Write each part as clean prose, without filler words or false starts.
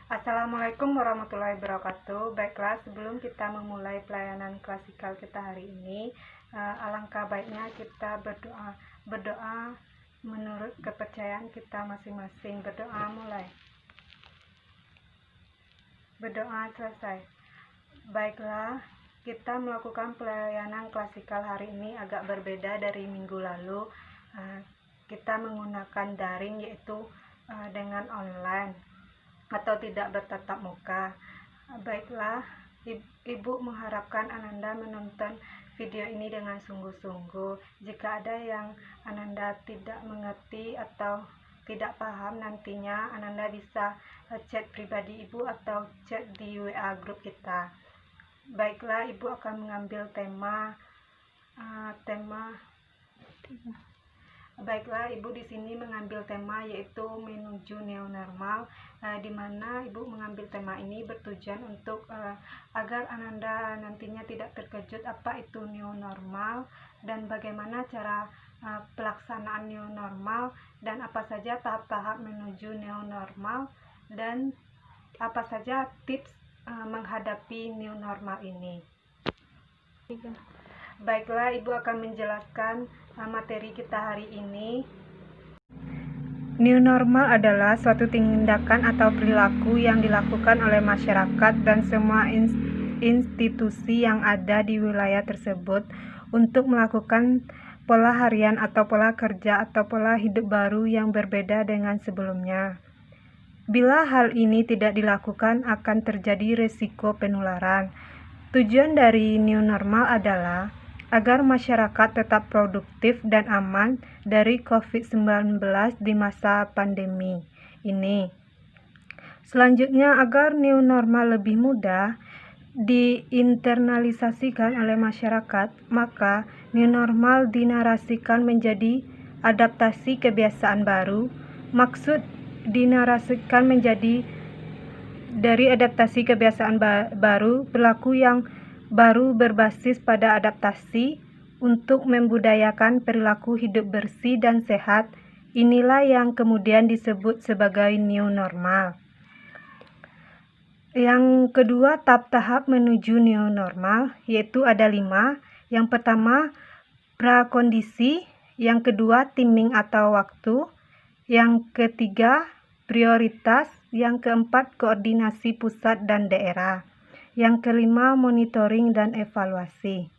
Assalamualaikum warahmatullahi wabarakatuh. Baiklah, sebelum kita memulai pelayanan klasikal kita hari ini, alangkah baiknya kita berdoa menurut kepercayaan kita masing-masing. Berdoa mulai. Berdoa selesai. Baiklah, kita melakukan pelayanan klasikal hari ini agak berbeda dari minggu lalu. Kita menggunakan daring, yaitu dengan online atau tidak bertatap muka. Baiklah, Ibu mengharapkan Ananda menonton video ini dengan sungguh-sungguh. Jika ada yang Ananda tidak mengerti atau tidak paham, nantinya Ananda bisa chat pribadi Ibu atau chat di WA grup kita. Baiklah, Ibu akan mengambil tema. Baiklah, Ibu di sini mengambil tema yaitu menuju new normal, di mana Ibu mengambil tema ini bertujuan untuk agar Ananda nantinya tidak terkejut apa itu new normal dan bagaimana cara pelaksanaan new normal dan apa saja tahap-tahap menuju new normal dan apa saja tips menghadapi new normal ini. Baiklah, Ibu akan menjelaskan materi kita hari ini. New normal adalah suatu tindakan atau perilaku yang dilakukan oleh masyarakat dan semua institusi yang ada di wilayah tersebut untuk melakukan pola harian atau pola kerja atau pola hidup baru yang berbeda dengan sebelumnya. Bila hal ini tidak dilakukan, akan terjadi risiko penularan. Tujuan dari new normal adalah agar masyarakat tetap produktif dan aman dari COVID-19 di masa pandemi ini. Selanjutnya, agar new normal lebih mudah diinternalisasikan oleh masyarakat, maka new normal dinarasikan menjadi adaptasi kebiasaan baru. Maksud dinarasikan menjadi dari adaptasi kebiasaan baru, perilaku yang baru berbasis pada adaptasi untuk membudayakan perilaku hidup bersih dan sehat. Inilah yang kemudian disebut sebagai new normal. Yang kedua, tahap-tahap menuju new normal, yaitu ada 5. Yang pertama, prakondisi. Yang kedua, timing atau waktu. Yang ketiga, prioritas. Yang keempat, koordinasi pusat dan daerah. Yang kelima, monitoring dan evaluasi.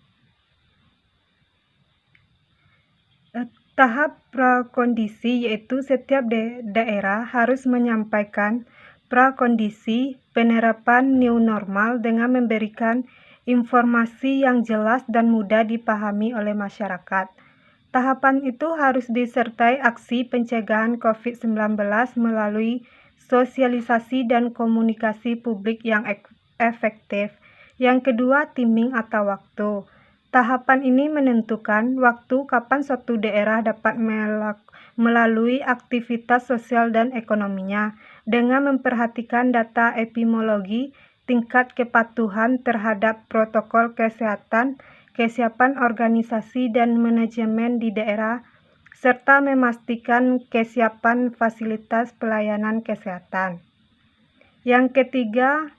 Tahap prakondisi yaitu setiap daerah harus menyampaikan prakondisi penerapan new normal dengan memberikan informasi yang jelas dan mudah dipahami oleh masyarakat. Tahapan itu harus disertai aksi pencegahan COVID-19 melalui sosialisasi dan komunikasi publik yang efektif. Yang kedua, timing atau waktu. Tahapan ini menentukan waktu kapan suatu daerah dapat melalui aktivitas sosial dan ekonominya dengan memperhatikan data epidemiologi, tingkat kepatuhan terhadap protokol kesehatan, kesiapan organisasi dan manajemen di daerah, serta memastikan kesiapan fasilitas pelayanan kesehatan. Yang ketiga,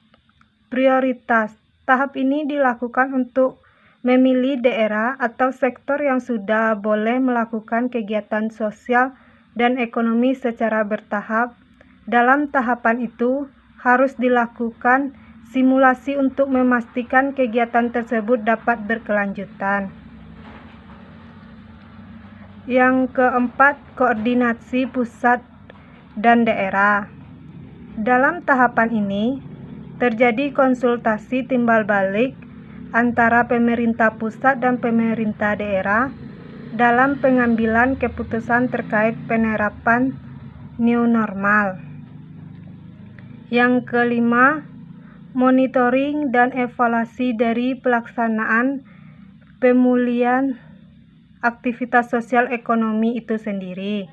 prioritas. Tahap ini dilakukan untuk memilih daerah atau sektor yang sudah boleh melakukan kegiatan sosial dan ekonomi secara bertahap. Dalam tahapan itu harus dilakukan simulasi untuk memastikan kegiatan tersebut dapat berkelanjutan. Yang keempat, koordinasi pusat dan daerah. Dalam tahapan ini terjadi konsultasi timbal balik antara pemerintah pusat dan pemerintah daerah dalam pengambilan keputusan terkait penerapan new normal. Yang kelima, monitoring dan evaluasi dari pelaksanaan pemulihan aktivitas sosial ekonomi itu sendiri.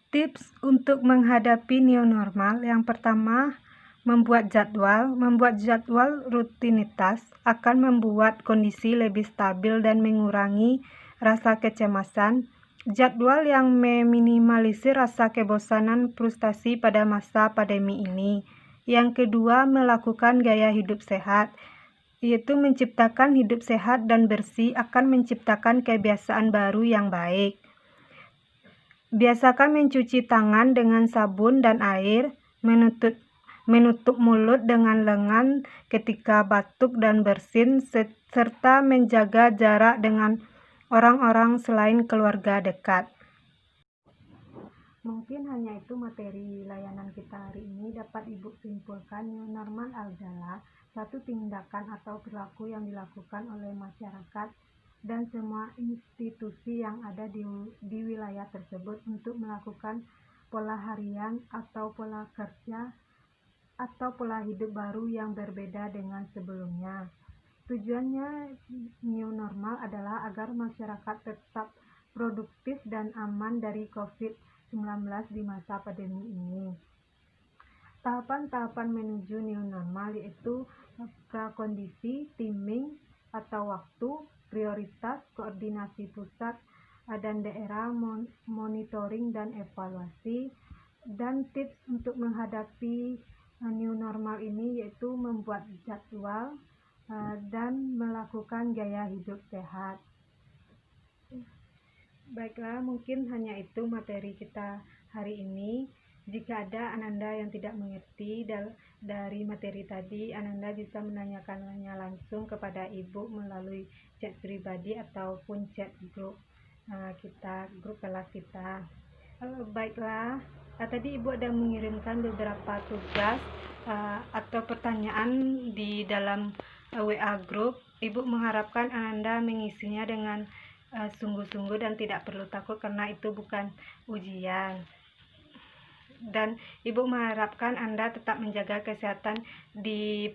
Tips untuk menghadapi new normal. Yang pertama, membuat jadwal. Membuat jadwal rutinitas akan membuat kondisi lebih stabil dan mengurangi rasa kecemasan. Jadwal yang meminimalisir rasa kebosanan frustasi pada masa pandemi ini. Yang kedua, melakukan gaya hidup sehat, yaitu menciptakan hidup sehat dan bersih akan menciptakan kebiasaan baru yang baik. Biasakan mencuci tangan dengan sabun dan air, menutup mulut dengan lengan ketika batuk dan bersin, serta menjaga jarak dengan orang-orang selain keluarga dekat. Mungkin hanya itu materi layanan kita hari ini. Dapat Ibu simpulkan, new normal adalah satu tindakan atau perilaku yang dilakukan oleh masyarakat dan semua institusi yang ada di wilayah tersebut untuk melakukan pola harian atau pola kerja atau pola hidup baru yang berbeda dengan sebelumnya. Tujuannya new normal adalah agar masyarakat tetap produktif dan aman dari COVID-19 di masa pandemi ini. Tahapan-tahapan menuju new normal yaitu prakondisi, timing atau waktu, prioritas, koordinasi pusat dan daerah, monitoring dan evaluasi, dan tips untuk menghadapi new normal ini yaitu membuat jadwal dan melakukan gaya hidup sehat. Baiklah, mungkin hanya itu materi kita hari ini. Jika ada Ananda yang tidak mengerti dari materi tadi, Ananda bisa menanyakannya langsung kepada Ibu melalui chat pribadi ataupun chat grup grup kelas kita. Baiklah, tadi Ibu ada mengirimkan beberapa tugas atau pertanyaan di dalam WA grup. Ibu mengharapkan Ananda mengisinya dengan sungguh-sungguh dan tidak perlu takut karena itu bukan ujian. Dan Ibu mengharapkan Anda tetap menjaga kesehatan di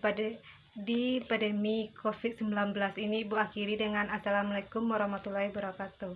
pandemi COVID-19 ini. Ibu akhiri dengan Assalamualaikum warahmatullahi wabarakatuh.